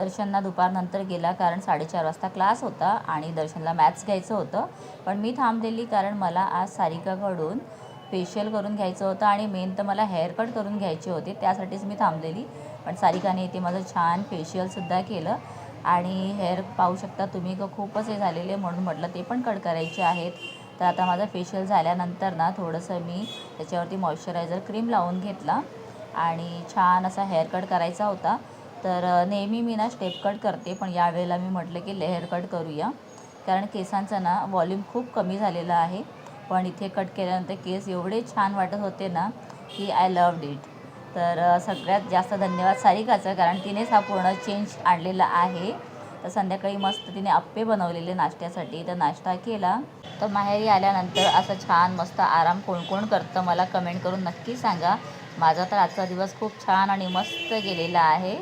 दर्शनला दुपारनंतर गेला, कारण 4:30 वाजता क्लास होता आणि दर्शनला मॅथ्स घ्यायचं होतं. पण मी थांबलेली, कारण मला आज सारिकाकडून फेशियल करून घ्यायचं होतं आणि मेन तर मला हेअर कट करून घ्यायचे होते, त्यासाठीच मी थांबलेली. पण सारिकाने इथे माझं छान फेशियलसुद्धा केलं आणि हेअर पाहू शकता तुम्ही खूपच हे झालेले, म्हणून म्हटलं ते पण कट करायचे आहेत. तर आता माझं फेशियल झाल्यानंतर ना थोडंसं मी त्याच्यावरती मॉइश्चरायझर क्रीम लावून घेतला आणि छान असा हेअर कट करायचा होता. तर नेहमी मी ना स्टेप कट करते, पण यावेळेला मी म्हटलं की लेअर कट करूया, कारण केसांचा ना वॉल्यूम खूप कमी झालेला आहे. पण इथे कट केल्यानंतर केस एवढे छान वाटत होते ना की आय लव्हड इट. तर सगळ्यात जास्त धन्यवाद सारिकाचं, कारण तिनेच हा पूर्ण चेंज आणलेला आहे. तर संध्याकाळी मस्त तिने आप्पे बनवलेले नाश्त्यासाठी, तर नाश्ता केला. तर माहेरी आल्यानंतर असं छान मस्त आराम कोण कोण करतं मला कमेंट करून नक्की सांगा. माझा तर आजचा दिवस खूप छान आणि मस्त गेलेला आहे.